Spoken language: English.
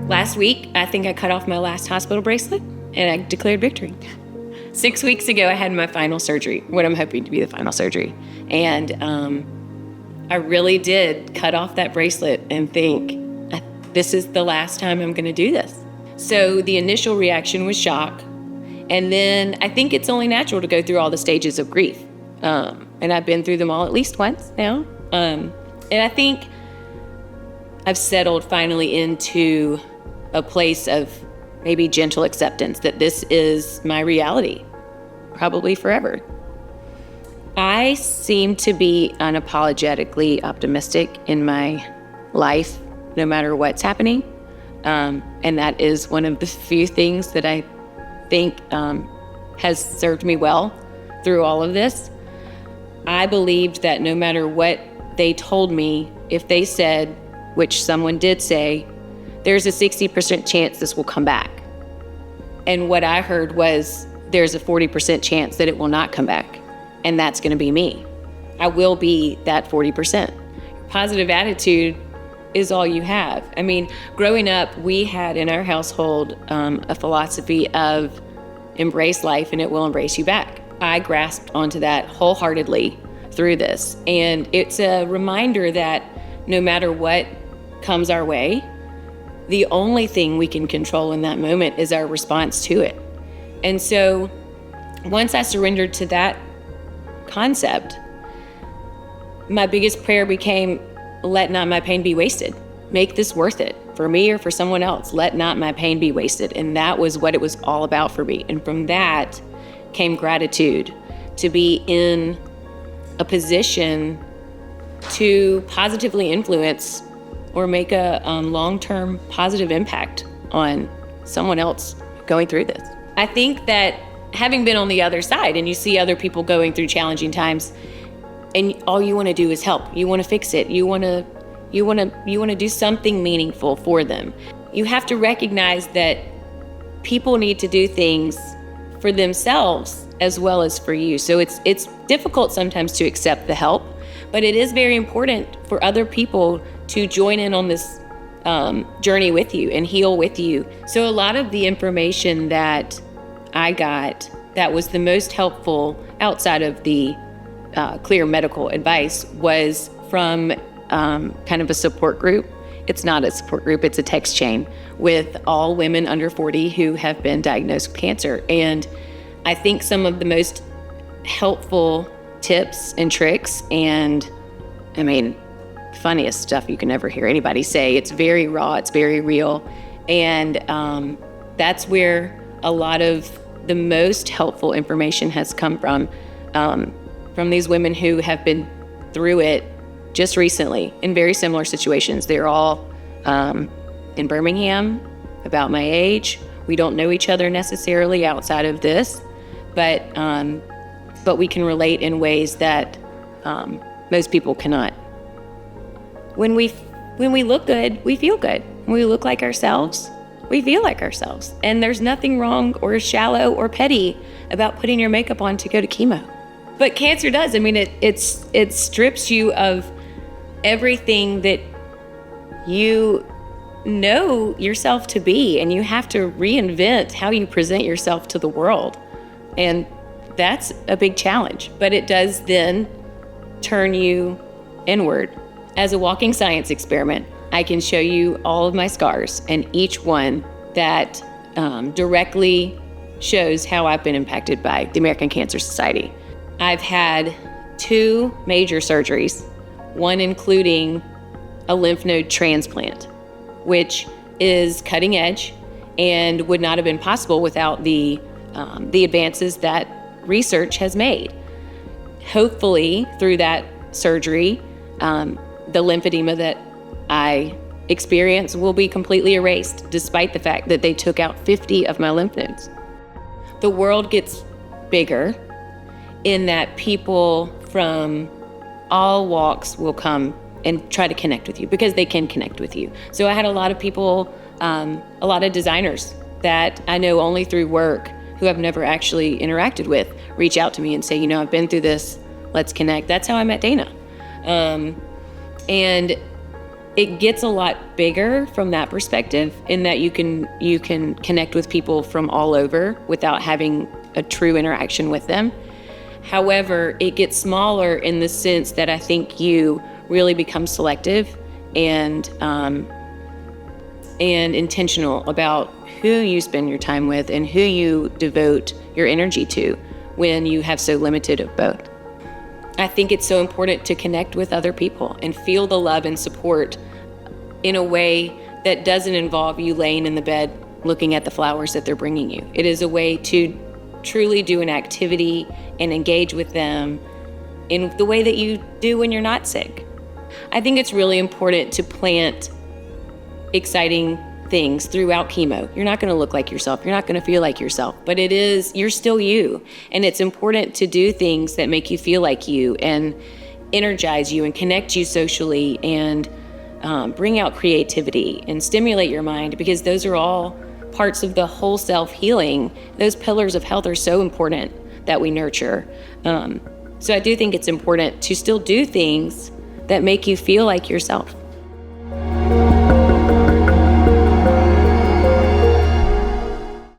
Last week, I think I cut off my last hospital bracelet and I declared victory. 6 weeks ago, I had my final surgery, what I'm hoping to be the final surgery. And I really did cut off that bracelet and think, this is the last time I'm going to do this. So the initial reaction was shock. And then I think it's only natural to go through all the stages of grief. And I've been through them all at least once now. And I think I've settled finally into a place of maybe gentle acceptance that this is my reality, probably forever. I seem to be unapologetically optimistic in my life, no matter what's happening. And that is one of the few things that I think has served me well through all of this. I believed that no matter what they told me, if they said, which someone did say, there's a 60% chance this will come back. And what I heard was, there's a 40% chance that it will not come back. And that's going to be me. I will be that 40%. Positive attitude is all you have. I mean, growing up, we had in our household a philosophy of embrace life and it will embrace you back. I grasped onto that wholeheartedly through this. And it's a reminder that no matter what comes our way, the only thing we can control in that moment is our response to it. And so once I surrendered to that concept, my biggest prayer became, let not my pain be wasted. Make this worth it for me or for someone else. Let not my pain be wasted. And that was what it was all about for me. And from that came gratitude to be in a position to positively influence or make a long-term positive impact on someone else going through this. I think that having been on the other side and you see other people going through challenging times and all you want to do is help. You want to fix it. You want to do something meaningful for them. You have to recognize that people need to do things for themselves as well as for you. So it's difficult sometimes to accept the help, but it is very important for other people to join in on this journey with you and heal with you. So a lot of the information that I got that was the most helpful outside of the clear medical advice was from kind of a support group. It's not a support group, it's a text chain with all women under 40 who have been diagnosed with cancer. And I think some of the most helpful tips and tricks and, I mean, funniest stuff you can ever hear anybody say. It's very raw, it's very real. And that's where a lot of the most helpful information has come from these women who have been through it just recently in very similar situations. They're all in Birmingham, about my age. We don't know each other necessarily outside of this, but we can relate in ways that most people cannot. When we look good, we feel good. When we look like ourselves, we feel like ourselves. And there's nothing wrong or shallow or petty about putting your makeup on to go to chemo. But cancer does. I mean, it strips you of everything that you know yourself to be, and you have to reinvent how you present yourself to the world. And that's a big challenge, but it does then turn you inward. As a walking science experiment, I can show you all of my scars and each one that directly shows how I've been impacted by the American Cancer Society. I've had 2 major surgeries, one including a lymph node transplant, which is cutting edge and would not have been possible without the advances that research has made. Hopefully, through that surgery, the lymphedema that I experienced will be completely erased, despite the fact that they took out 50 of my lymph nodes. The world gets bigger in that people from all walks will come and try to connect with you because they can connect with you. So I had a lot of people, a lot of designers that I know only through work who I've never actually interacted with reach out to me and say, you know, I've been through this, let's connect. That's how I met Dana. And it gets a lot bigger from that perspective, in that you can connect with people from all over without having a true interaction with them. However, it gets smaller in the sense that I think you really become selective and intentional about who you spend your time with and who you devote your energy to when you have so limited of both. I think it's so important to connect with other people and feel the love and support in a way that doesn't involve you laying in the bed looking at the flowers that they're bringing you. It is a way to truly do an activity and engage with them in the way that you do when you're not sick. I think it's really important to plant exciting things throughout chemo. You're not going to look like yourself. You're not going to feel like yourself, but you're still you. And it's important to do things that make you feel like you and energize you and connect you socially and bring out creativity and stimulate your mind, because those are all parts of the whole self healing. Those pillars of health are so important that we nurture. So I do think it's important to still do things that make you feel like yourself.